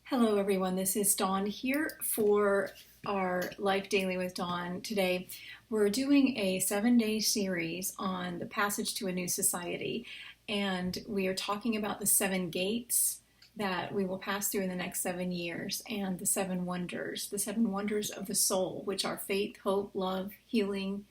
Hello everyone, this is Dawn here for our Life Daily with Dawn. Today we're doing a 7-day series on the passage to a new society, and we are talking about the 7 gates that we will pass through in the next 7 years, and the 7 wonders of the soul, which are faith, hope, love, healing,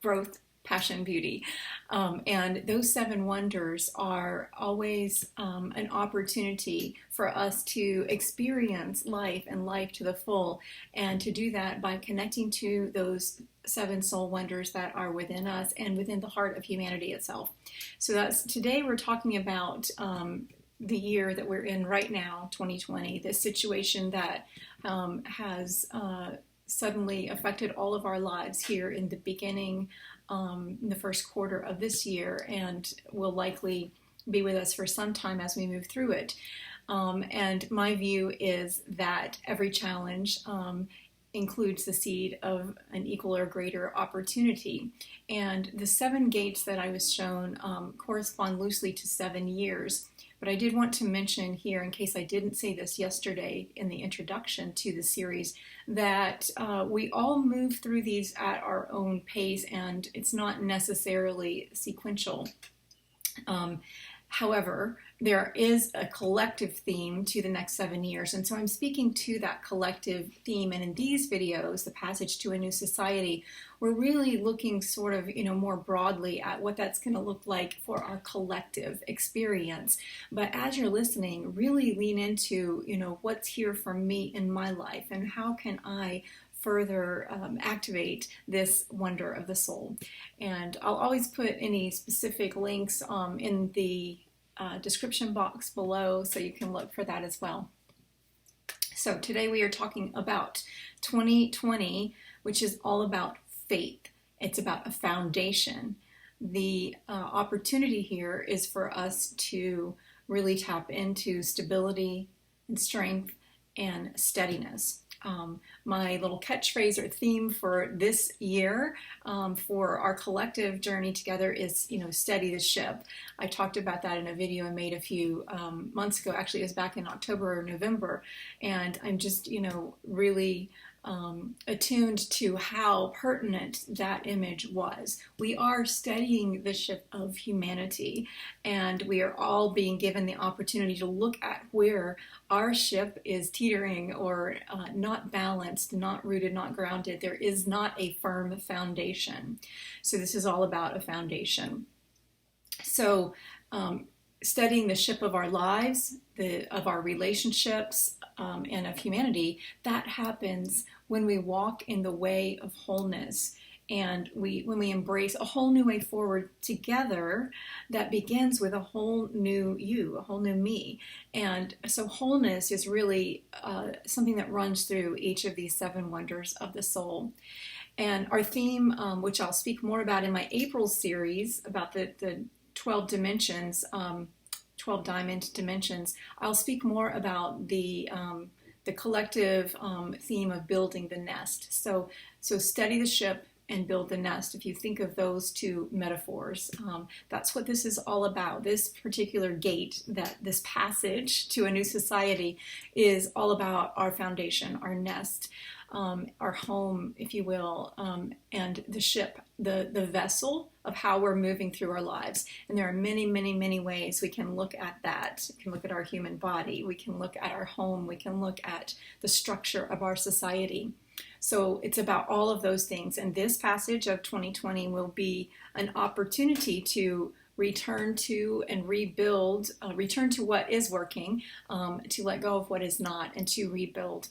growth, passion, beauty. And those 7 wonders are always an opportunity for us to experience life and life to the full, and to do that by connecting to those 7 soul wonders that are within us and within the heart of humanity itself. So that's today we're talking about the year that we're in right now, 2020, this situation that has suddenly affected all of our lives here in the beginning, in the first quarter of this year, and will likely be with us for some time as we move through it. And my view is that every challenge includes the seed of an equal or greater opportunity. And the 7 gates that I was shown correspond loosely to 7 years. But I did want to mention here, in case I didn't say this yesterday in the introduction to the series, that we all move through these at our own pace, and it's not necessarily sequential. However, there is a collective theme to the next 7 years, and so I'm speaking to that collective theme. And in these videos, the passage to a new society, we're really looking sort of, more broadly at what that's going to look like for our collective experience. But as you're listening, really lean into, what's here for me in my life, and how can I further activate this wonder of the soul. And I'll always put any specific links in the description box below, so you can look for that as well. So today we are talking about 2020, which is all about faith. It's about a foundation. The opportunity here is for us to really tap into stability and strength and steadiness. My little catchphrase or theme for this year, for our collective journey together, is, steady the ship. I talked about that in a video I made a few months ago. Actually, it was back in October or November, and I'm just, really attuned to how pertinent that image was. We are steadying the ship of humanity, and we are all being given the opportunity to look at where our ship is teetering or not balanced, not rooted, not grounded. There is not a firm foundation. So this is all about a foundation. So steadying the ship of our lives, of our relationships, and of humanity, that happens when we walk in the way of wholeness, and when we embrace a whole new way forward together that begins with a whole new you, a whole new me. And so wholeness is really something that runs through each of these 7 wonders of the soul. And our theme, which I'll speak more about in my April series about the 12 dimensions, 12 diamond dimensions, I'll speak more about the collective theme of building the nest. So steady the ship and build the nest. If you think of those 2 metaphors, that's what this is all about. This particular gate, this passage to a new society, is all about our foundation, our nest, our home, if you will, and the ship, the vessel of how we're moving through our lives. And there are many, many, many ways we can look at that. We can look at our human body, we can look at our home, we can look at the structure of our society. So it's about all of those things. And this passage of 2020 will be an opportunity to return to and rebuild, return to what is working, to let go of what is not, and to rebuild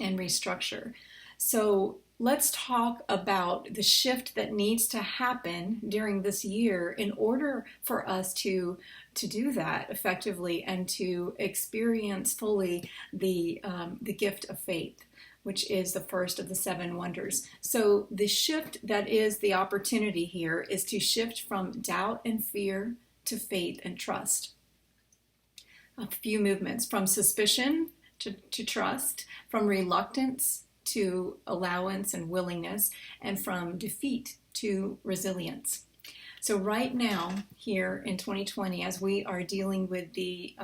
and restructure. So let's talk about the shift that needs to happen during this year in order for us to do that effectively and to experience fully the gift of faith, which is the first of the 7 wonders. So the shift that is the opportunity here is to shift from doubt and fear to faith and trust. A few movements: from suspicion to trust, from reluctance to allowance and willingness, and from defeat to resilience. So right now, here in 2020, as we are dealing with the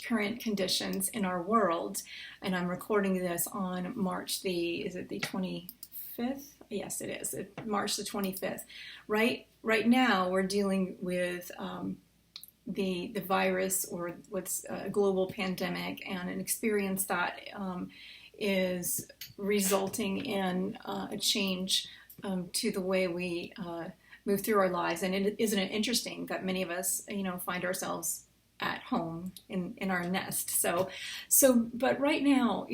current conditions in our world, and I'm recording this on March is it the 25th? Yes, it is. March the 25th. Right now, we're dealing with the virus, or what's a global pandemic, and an experience that is resulting in a change to the way we move through our lives. And isn't it interesting that many of us, find ourselves at home in our nest? But right now,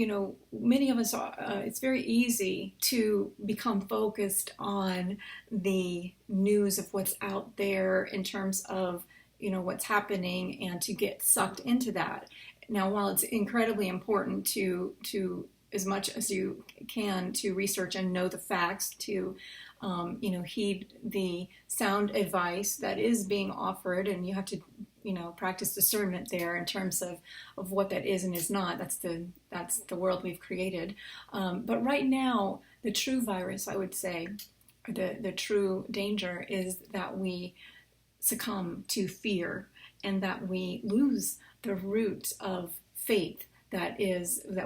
many of us it's very easy to become focused on the news of what's out there in terms of, what's happening, and to get sucked into that. Now, while it's incredibly important to as much as you can to research and know the facts, to heed the sound advice that is being offered, and you have to practice discernment there in terms of what that is and is not. That's the world we've created. But right now, the true virus, I would say, or the true danger, is that we succumb to fear, and that we lose the root of faith that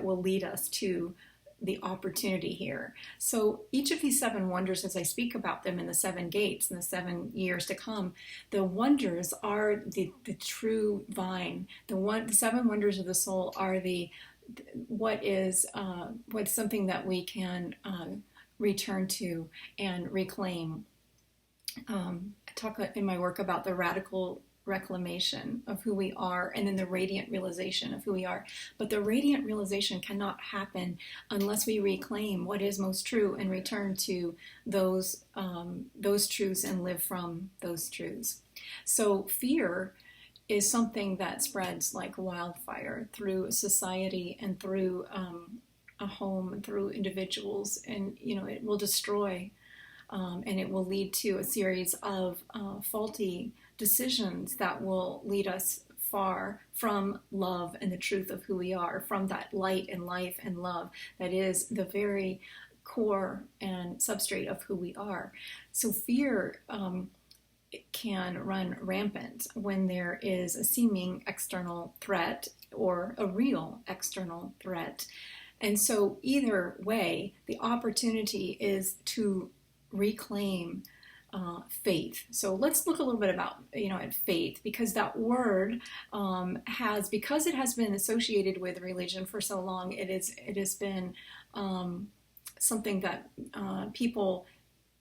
will lead us to the opportunity here. So each of these 7 wonders, as I speak about them in the 7 gates in the 7 years to come, the wonders are the true vine. The 7 wonders of the soul are what's something that we can return to and reclaim. I talk in my work about the radical reclamation of who we are, and then the radiant realization of who we are. But the radiant realization cannot happen unless we reclaim what is most true and return to those truths and live from those truths. So fear is something that spreads like wildfire through society and through a home and through individuals, and it will destroy. And it will lead to a series of faulty decisions that will lead us far from love and the truth of who we are, from that light and life and love that is the very core and substrate of who we are. So fear can run rampant when there is a seeming external threat or a real external threat. And so either way, the opportunity is to reclaim faith. So let's look a little bit about at faith, because that word because it has been associated with religion for so long, it has been something that people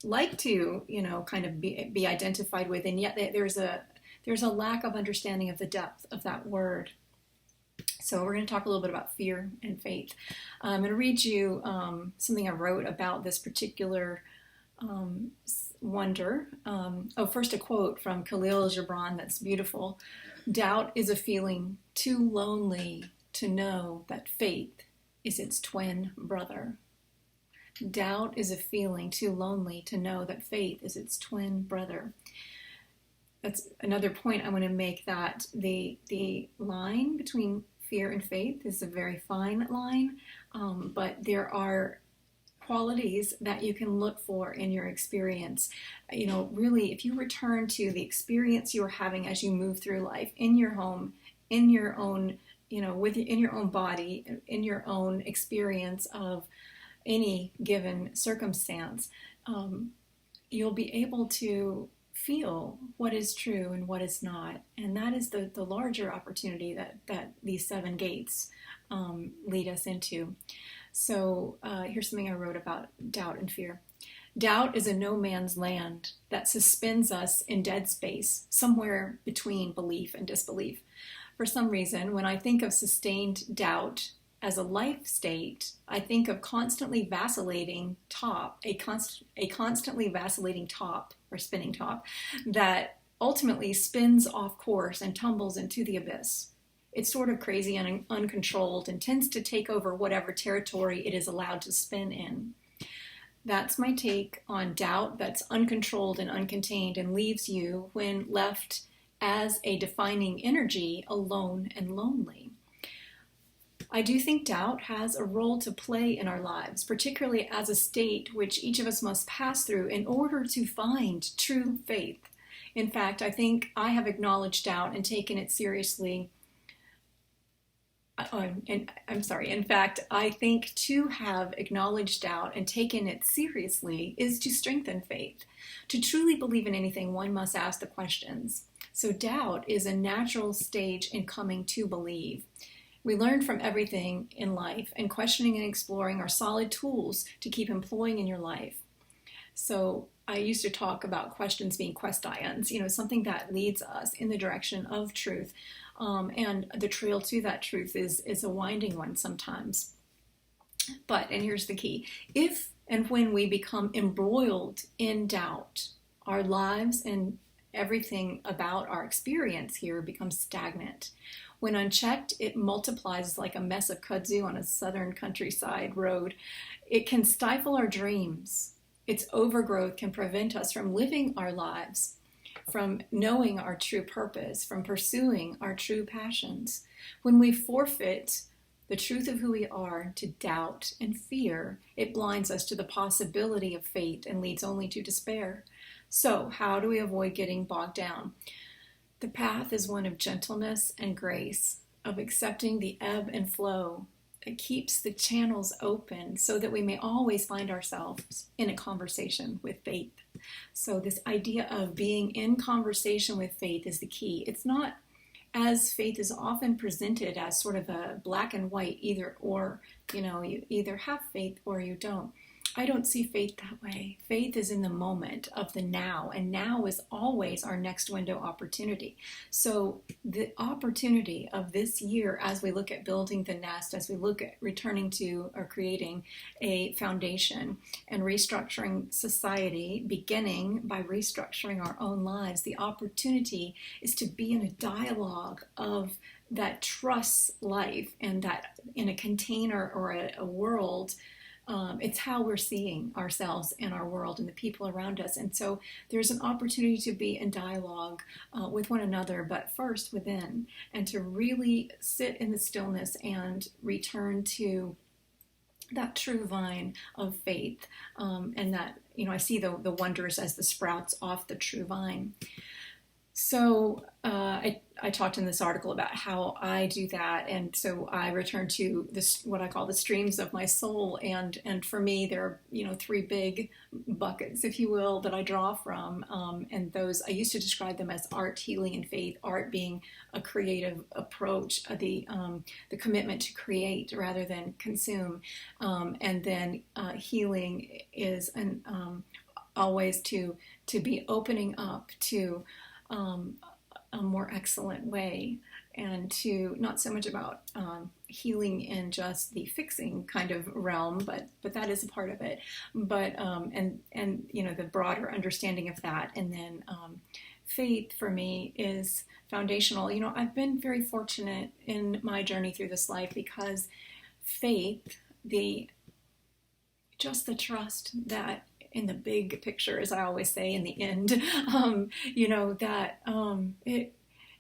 like to kind of be identified with, and yet there's a lack of understanding of the depth of that word. So we're going to talk a little bit about fear and faith. I'm going to read you something I wrote about this particular wonder. First a quote from Khalil Gibran that's beautiful. Doubt is a feeling too lonely to know that faith is its twin brother. Doubt is a feeling too lonely to know that faith is its twin brother. That's another point I want to make, that the line between fear and faith is a very fine line, but there are qualities that you can look for in your experience. Really, if you return to the experience you are having as you move through life, in your home, in your own, in your own body, in your own experience of any given circumstance, you'll be able to feel what is true and what is not. And that is the larger opportunity that these 7 gates lead us into. So here's something I wrote about doubt and fear. Doubt is a no man's land that suspends us in dead space, somewhere between belief and disbelief. For some reason, when I think of sustained doubt as a life state, I think of constantly vacillating top, a constantly vacillating top, or spinning top, that ultimately spins off course and tumbles into the abyss. It's sort of crazy and uncontrolled, and tends to take over whatever territory it is allowed to spin in. That's my take on doubt that's uncontrolled and uncontained, and leaves you, when left as a defining energy, alone and lonely. I do think doubt has a role to play in our lives, particularly as a state which each of us must pass through in order to find true faith, In fact, I think I have acknowledged doubt and taken it seriously. In fact, I think to have acknowledged doubt and taken it seriously is to strengthen faith. To truly believe in anything, one must ask the questions. So doubt is a natural stage in coming to believe. We learn from everything in life, and questioning and exploring are solid tools to keep employing in your life. So I used to talk about questions being quest ions, something that leads us in the direction of truth. And the trail to that truth is a winding one sometimes. And here's the key. If and when we become embroiled in doubt, our lives and everything about our experience here becomes stagnant. When unchecked, it multiplies like a mess of kudzu on a southern countryside road. It can stifle our dreams. Its overgrowth can prevent us from living our lives, from knowing our true purpose, from pursuing our true passions. When we forfeit the truth of who we are to doubt and fear, it blinds us to the possibility of faith and leads only to despair. So, how do we avoid getting bogged down? The path is one of gentleness and grace, of accepting the ebb and flow that keeps the channels open so that we may always find ourselves in a conversation with faith. So this idea of being in conversation with faith is the key. It's not, as faith is often presented, as sort of a black and white either or, you either have faith or you don't. I don't see faith that way. Faith is in the moment of the now, and now is always our next window opportunity. So the opportunity of this year, as we look at building the nest, as we look at returning to or creating a foundation and restructuring society, beginning by restructuring our own lives, the opportunity is to be in a dialogue of that trust life, and that in a container or a world. It's how we're seeing ourselves and our world and the people around us. And so there's an opportunity to be in dialogue with one another, but first within, and to really sit in the stillness and return to that true vine of faith. And that, I see the wonders as the sprouts off the true vine. So I talked in this article about how I do that, and so I return to this, what I call the streams of my soul, and for me there are three big buckets, if you will, that I draw from, and those I used to describe them as art, healing, and faith. Art being a creative approach, the commitment to create rather than consume, and then healing is always to be opening up to a more excellent way, and to not so much about healing in just the fixing kind of realm, but that is a part of it. But and the broader understanding of that, and then faith for me is foundational. I've been very fortunate in my journey through this life because faith, the trust that in the big picture, as I always say, in the end, that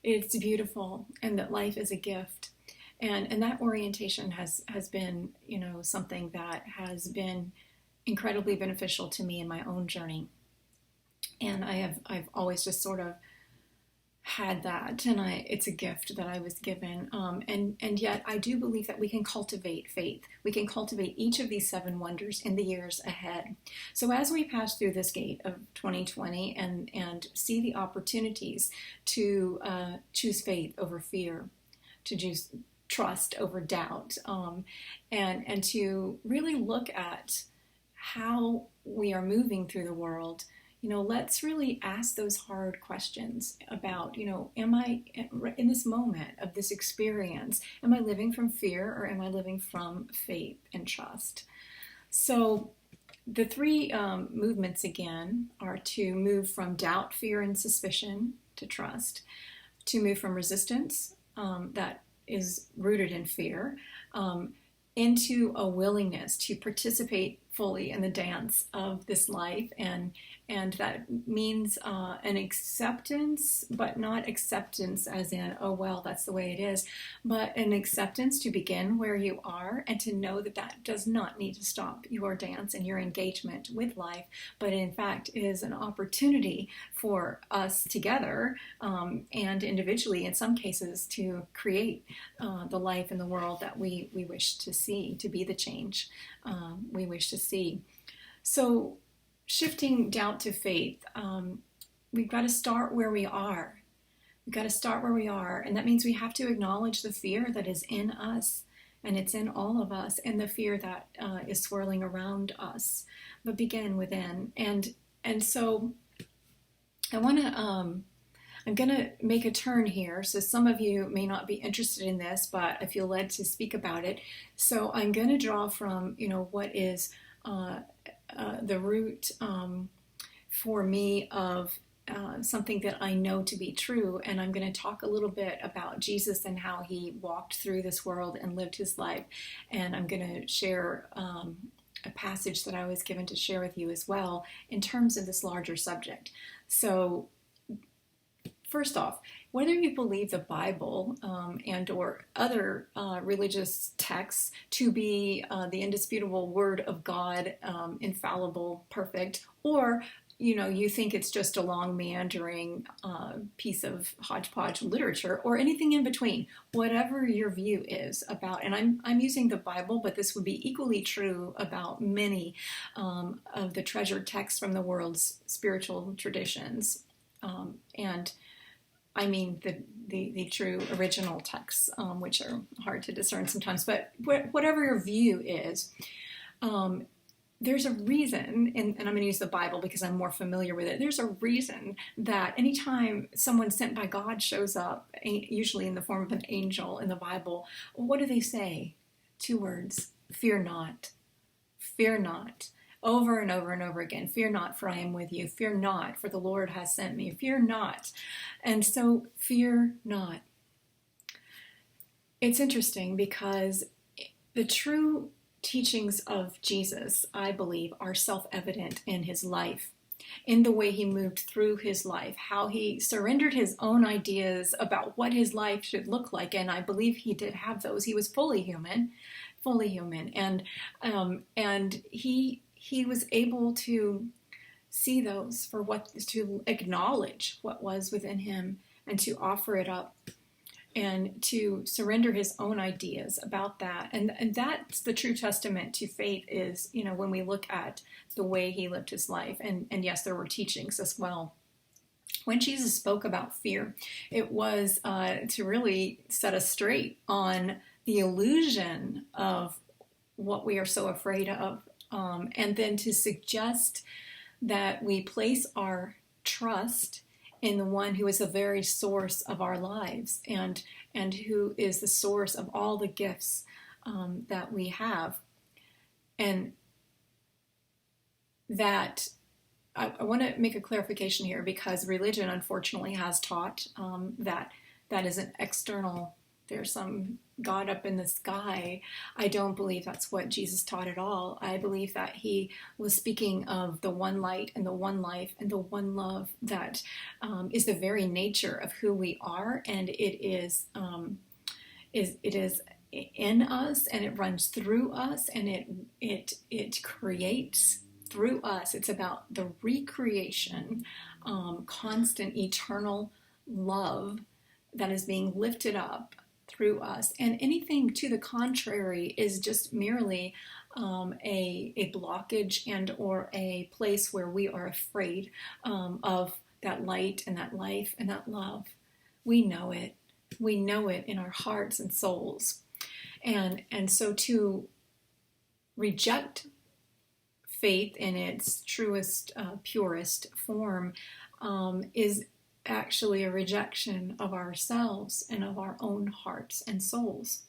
it's beautiful, and that life is a gift, and that orientation has been something that has been incredibly beneficial to me in my own journey, and I've always just sort of had that, and it's a gift that I was given, and yet I do believe that we can cultivate faith. We can cultivate each of these 7 wonders in the years ahead. So as we pass through this gate of 2020 and see the opportunities to choose faith over fear, to choose trust over doubt, and to really look at how we are moving through the world, let's really ask those hard questions about, am I, in this moment of this experience, am I living from fear or am I living from faith and trust? So the 3 movements again are to move from doubt, fear, and suspicion to trust, to move from resistance that is rooted in fear into a willingness to participate fully in the dance of this life, and that means an acceptance, but not acceptance as in, oh well, that's the way it is, but an acceptance to begin where you are and to know that that does not need to stop your dance and your engagement with life, but in fact is an opportunity for us together and individually in some cases to create the life in the world that we wish to see, to be the change we wish to see. So shifting doubt to faith, we've got to start where we are. We've got to start where we are, and that means we have to acknowledge the fear that is in us, and it's in all of us, and the fear that is swirling around us, but begin within. And so I want to I'm going to make a turn here. So some of you may not be interested in this, but I feel led to speak about it. So I'm going to draw from, what is the root for me of something that I know to be true. And I'm going to talk a little bit about Jesus and how he walked through this world and lived his life. And I'm going to share a passage that I was given to share with you as well in terms of this larger subject. So first off, whether you believe the Bible and or other religious texts to be the indisputable word of God, infallible, perfect, or you think it's just a long meandering piece of hodgepodge literature, or anything in between, whatever your view is about, and I'm using the Bible, but this would be equally true about many of the treasured texts from the world's spiritual traditions, and I mean the true original texts, which are hard to discern sometimes. But whatever your view is, there's a reason, and I'm going to use the Bible because I'm more familiar with it. There's a reason that anytime someone sent by God shows up, usually in the form of an angel in the Bible, what do they say? 2 words: fear not. Fear not. Over and over and over again. Fear not, for I am with you. Fear not, for the Lord has sent me. Fear not. And so, fear not. It's interesting because the true teachings of Jesus, I believe, are self-evident in his life, in the way he moved through his life, how he surrendered his own ideas about what his life should look like. And I believe he did have those. He was fully human. And he was able to see those for what, to acknowledge what was within him and to offer it up and to surrender his own ideas about that. And that's the true testament to faith is, when we look at the way he lived his life. And yes, there were teachings as well. When Jesus spoke about fear, it was to really set us straight on the illusion of what we are so afraid of. And then to suggest that we place our trust in the one who is the very source of our lives and who is the source of all the gifts that we have. And that I want to make a clarification here, because religion unfortunately has taught that is an external, there's some God up in the sky. I don't believe that's what Jesus taught at all. I believe that he was speaking of the one light and the one life and the one love that is the very nature of who we are, and it is in us, and it runs through us, and it creates through us. It's about the recreation, constant, eternal love that is being lifted up through us. And anything to the contrary is just merely a blockage and or a place where we are afraid of that light and that life and that love. We know it. We know it in our hearts and souls. And so to reject faith in its truest, purest form is actually a rejection of ourselves and of our own hearts and souls.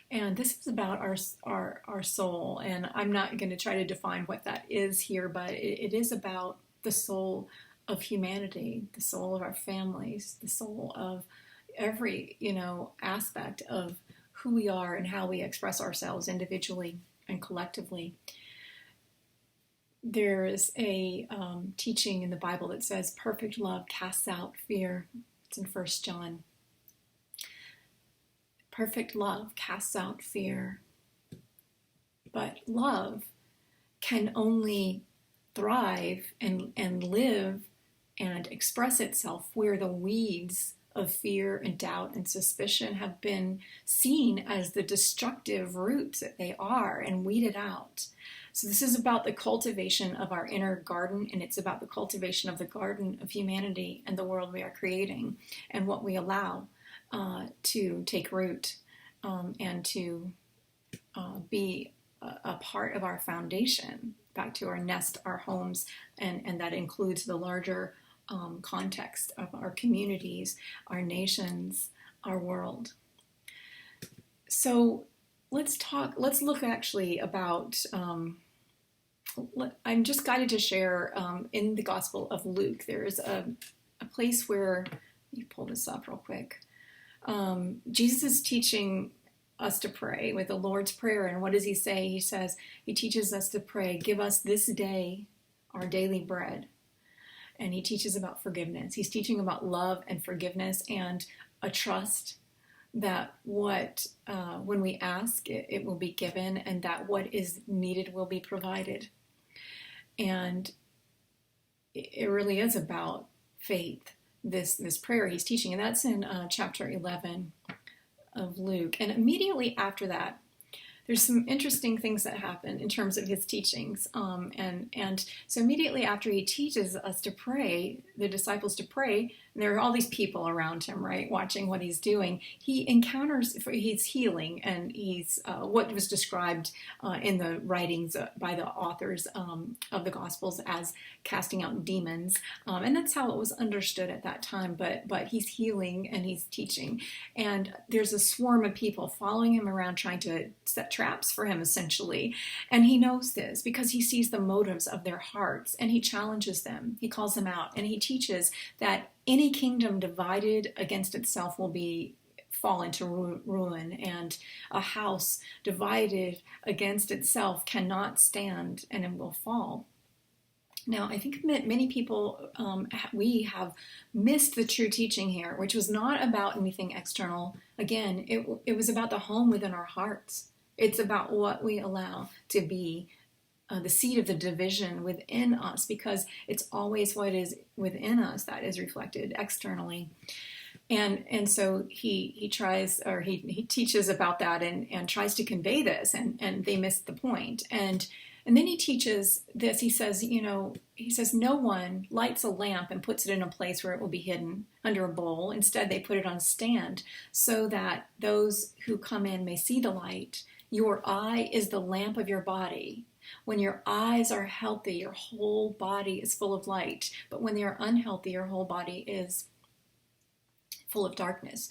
And this is about our soul. And I'm not going to try to define what that is here, but it is about the soul of humanity, the soul of our families, the soul of every, aspect of who we are and how we express ourselves individually and collectively. There is a teaching in the Bible that says perfect love casts out fear. It's in 1 John. Perfect love casts out fear. But love can only thrive and live and express itself where the weeds of fear and doubt and suspicion have been seen as the destructive roots that they are and weeded out. So this is about the cultivation of our inner garden, and it's about the cultivation of the garden of humanity and the world we are creating and what we allow to take root and to be a part of our foundation, back to our nest, our homes, and that includes the larger context of our communities, our nations, our world. So let's look actually about, I'm just guided to share in the Gospel of Luke, there's a place where, let me pull this up real quick. Jesus is teaching us to pray with the Lord's Prayer. And what does he say? He says, he teaches us to pray, give us this day our daily bread. And he teaches about forgiveness. He's teaching about love and forgiveness and a trust that when we ask, it will be given, and that what is needed will be provided. And it really is about faith, this prayer he's teaching. And that's in chapter 11 of Luke. And immediately after that, there's some interesting things that happen in terms of his teachings. And so immediately after he teaches us to pray, the disciples to pray, and there are all these people around him, right, watching what he's doing. He encounters, he's healing, and he's what was described in the writings by the authors of the Gospels as casting out demons. And that's how it was understood at that time. But he's healing and he's teaching. And there's a swarm of people following him around trying to set traps for him, essentially. And he knows this because he sees the motives of their hearts, and he challenges them. He calls them out, and he teaches that any kingdom divided against itself will fall into ruin, and a house divided against itself cannot stand, and it will fall. Now, I think many people, we have missed the true teaching here, which was not about anything external. Again, it was about the home within our hearts. It's about what we allow to be the seed of the division within us, because it's always what is within us that is reflected externally. And so he tries, or he teaches about that and tries to convey this, and they miss the point. And then he teaches this. He says, no one lights a lamp and puts it in a place where it will be hidden under a bowl. Instead, they put it on a stand so that those who come in may see the light. Your eye is the lamp of your body. When your eyes are healthy, your whole body is full of light. But when they are unhealthy, your whole body is full of darkness.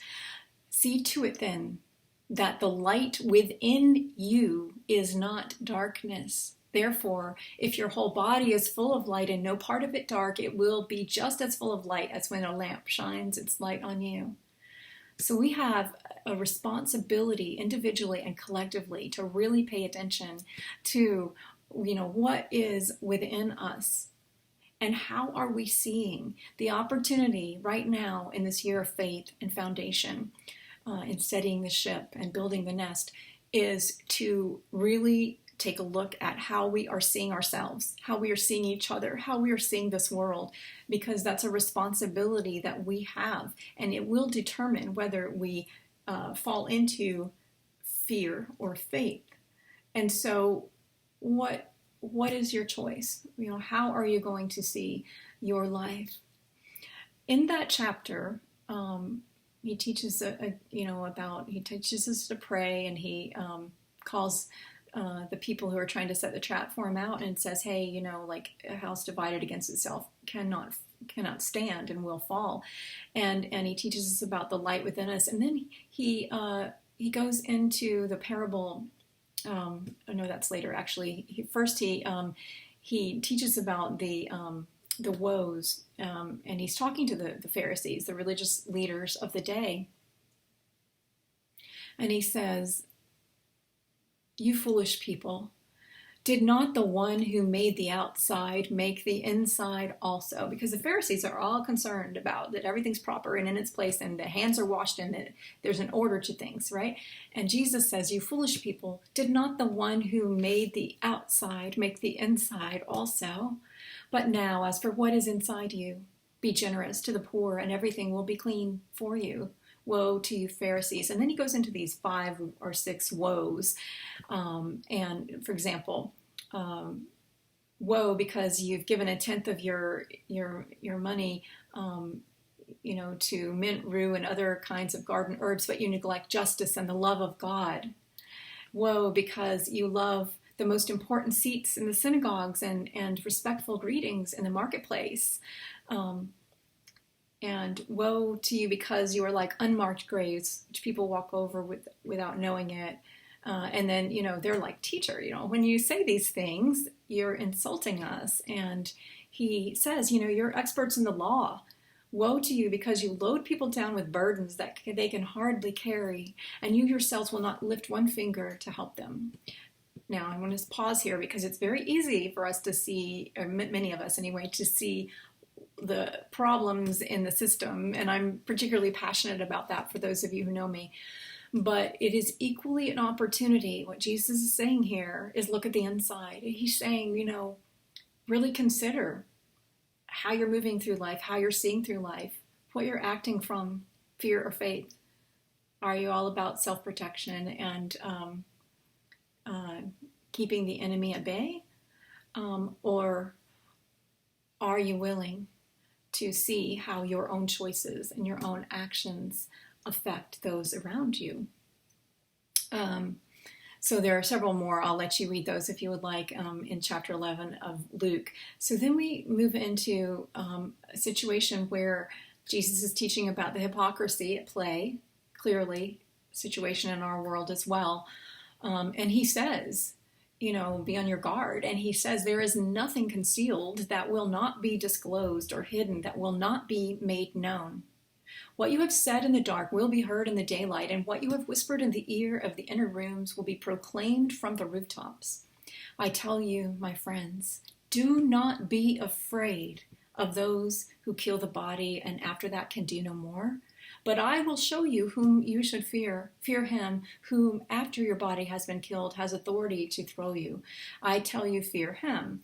See to it then that the light within you is not darkness. Therefore, if your whole body is full of light and no part of it dark, it will be just as full of light as when a lamp shines its light on you. So we have a responsibility individually and collectively to really pay attention to, what is within us, and how are we seeing the opportunity right now in this year of faith and foundation, in steadying the ship and building the nest, is to really take a look at how we are seeing ourselves, how we are seeing each other, how we are seeing this world, because that's a responsibility that we have, and it will determine whether we fall into fear or faith. And so what is your choice? How are you going to see your life? In that chapter, he teaches he teaches us to pray, and he calls the people who are trying to set the trap for him out and says, hey, like a house divided against itself cannot stand and will fall. And he teaches us about the light within us. And then he goes into the parable. No, that's later actually. He teaches about the woes, and he's talking to the Pharisees, the religious leaders of the day. And he says, you foolish people, Did not the one who made the outside make the inside also? Because the Pharisees are all concerned about that everything's proper and in its place and the hands are washed and that there's an order to things, right? And Jesus says, you foolish people, did not the one who made the outside make the inside also? But now, as for what is inside you, be generous to the poor and everything will be clean for you. Woe to you, Pharisees. And then he goes into these 5 or 6 woes. And for example, woe because you've given a tenth of your money, to mint, rue, and other kinds of garden herbs, but you neglect justice and the love of God. Woe because you love the most important seats in the synagogues and respectful greetings in the marketplace. And woe to you because you are like unmarked graves, which people walk over without knowing it. And then, they're like, teacher, when you say these things, you're insulting us. And he says, you're experts in the law. Woe to you because you load people down with burdens that they can hardly carry, and you yourselves will not lift one finger to help them. Now, I want to pause here because it's very easy for us to see, or many of us anyway, to see the problems in the system, and I'm particularly passionate about that for those of you who know me. But it is equally an opportunity. What Jesus is saying here is look at the inside. He's saying, really consider how you're moving through life, how you're seeing through life, what you're acting from, fear or faith. Are you all about self-protection and keeping the enemy at bay? Or are you willing to see how your own choices and your own actions affect those around you? So there are several more. I'll let you read those if you would like in chapter 11 of Luke. So then we move into a situation where Jesus is teaching about the hypocrisy at play, clearly a situation in our world as well. And he says, be on your guard. And he says, there is nothing concealed that will not be disclosed or hidden that will not be made known. What you have said in the dark will be heard in the daylight, and what you have whispered in the ear of the inner rooms will be proclaimed from the rooftops. I tell you, my friends, do not be afraid of those who kill the body and after that can do no more. But I will show you whom you should fear. Fear him whom, after your body has been killed, has authority to throw you. I tell you, fear him.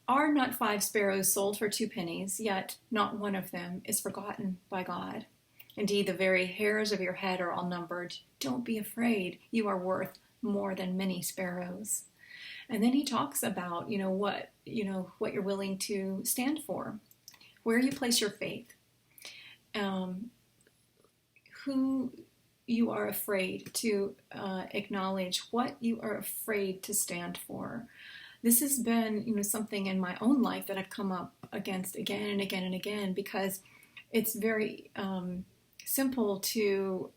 Are not 5 sparrows sold for 2 pennies, yet not one of them is forgotten by God? Indeed, the very hairs of your head are all numbered. Don't be afraid. You are worth more than many sparrows. And then he talks about, what you're willing to stand for, where you place your faith, who you are afraid to acknowledge, what you are afraid to stand for. This has been, something in my own life that I've come up against again and again and again, because it's very simple to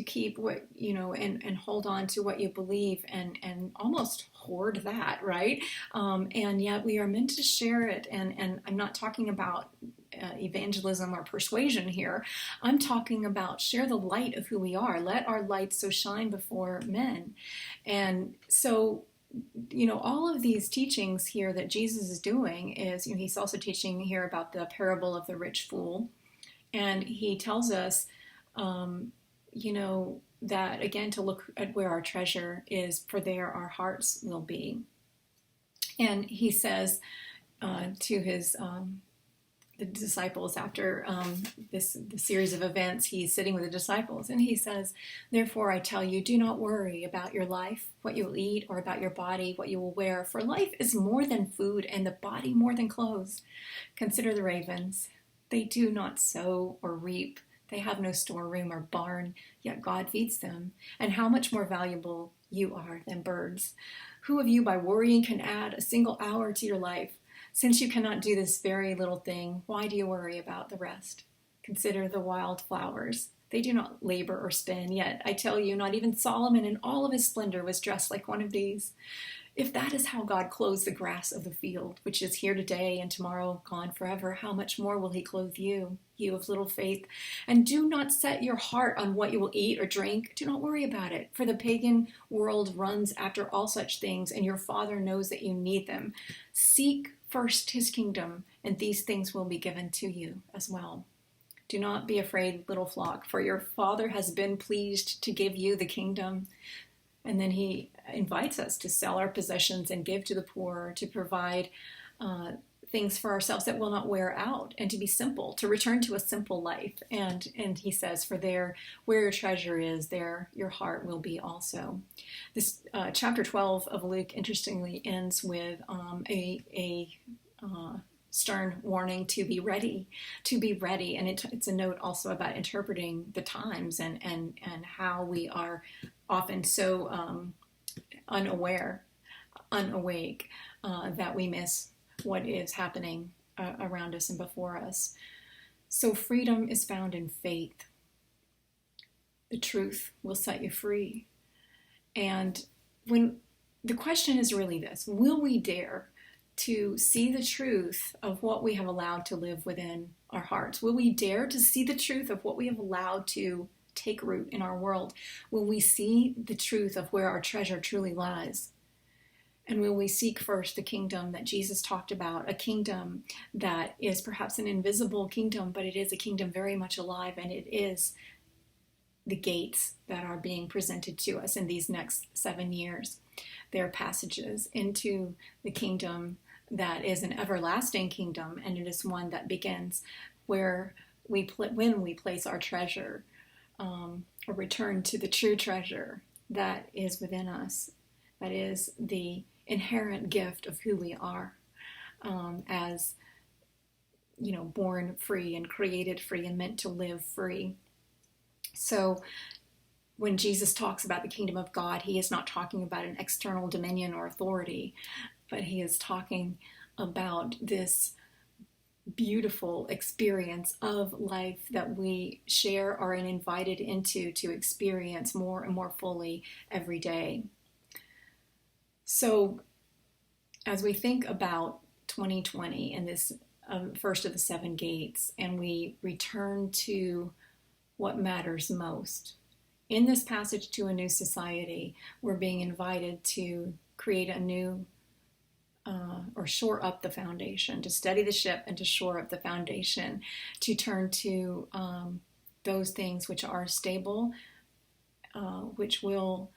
keep what and hold on to what you believe and almost hoard that, right? And yet we are meant to share it. And I'm not talking about evangelism or persuasion here. I'm talking about share the light of who we are. Let our light so shine before men. And so all of these teachings here that Jesus is doing is, he's also teaching here about the parable of the rich fool. And he tells us, that again, to look at where our treasure is, for there our hearts will be. And he says to his the disciples after the series of events, he's sitting with the disciples, and he says, therefore I tell you, do not worry about your life, what you will eat, or about your body, what you will wear. For life is more than food, and the body more than clothes. Consider the ravens. They do not sow or reap. They have no storeroom or barn, yet God feeds them. And how much more valuable you are than birds. Who of you by worrying can add a single hour to your life? Since you cannot do this very little thing, why do you worry about the rest? Consider the wild flowers. They do not labor or spin, yet I tell you, not even Solomon in all of his splendor was dressed like one of these. If that is how God clothes the grass of the field, which is here today and tomorrow gone forever, how much more will he clothe you, you of little faith. And do not set your heart on what you will eat or drink. Do not worry about it, for the pagan world runs after all such things, and your Father knows that you need them. Seek first his kingdom, and these things will be given to you as well. Do not be afraid, little flock, for your Father has been pleased to give you the kingdom. And then he invites us to sell our possessions and give to the poor, to provide things for ourselves that will not wear out, and to be simple, to return to a simple life. And he says, for there, where your treasure is, there your heart will be also. This chapter 12 of Luke, interestingly, ends with a stern warning to be ready, and it's a note also about interpreting the times and how we are often so unawake that we miss what is happening around us and before us. So freedom is found in faith. The truth will set you free. And when the question is really this: will we dare to see the truth of what we have allowed to live within our hearts? Will we dare to see the truth of what we have allowed to take root in our world? Will we see the truth of where our treasure truly lies? And will we seek first the kingdom that Jesus talked about, a kingdom that is perhaps an invisible kingdom, but it is a kingdom very much alive, and it is the gates that are being presented to us in these next 7 years. They're passages into the kingdom that is an everlasting kingdom, and it is one that begins where when we place our treasure, or return to the true treasure that is within us, that is the inherent gift of who we are, as born free and created free and meant to live free. So when Jesus talks about the kingdom of God, he is not talking about an external dominion or authority, but he is talking about this beautiful experience of life that we share or are invited into to experience more and more fully every day. So as we think about 2020 and this first of the 7 gates, and we return to what matters most, in this passage to a new society, we're being invited to create a new or shore up the foundation, to steady the ship and to shore up the foundation, to turn to those things which are stable, which will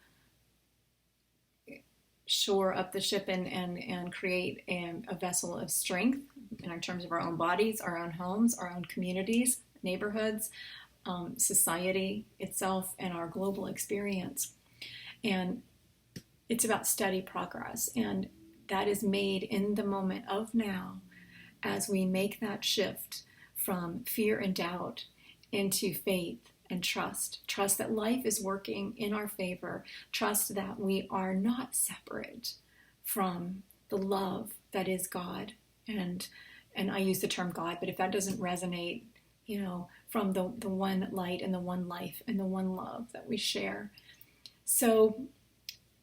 shore up the ship and create a vessel of strength in terms of our own bodies, our own homes, our own communities, neighborhoods, society itself, and our global experience. And it's about steady progress, and that is made in the moment of now as we make that shift from fear and doubt into faith and trust that life is working in our favor, trust that we are not separate from the love that is God. And I use the term God, but if that doesn't resonate, from the one light and the one life and the one love that we share. So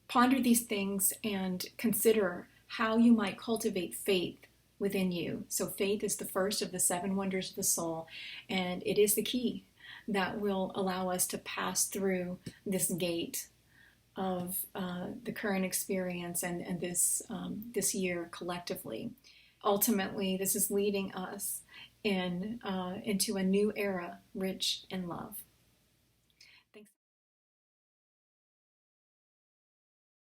ponder these things and consider how you might cultivate faith within you. So faith is the first of the 7 wonders of the soul, and it is the key that will allow us to pass through this gate of the current experience and this year collectively. Ultimately, this is leading us into a new era rich in love.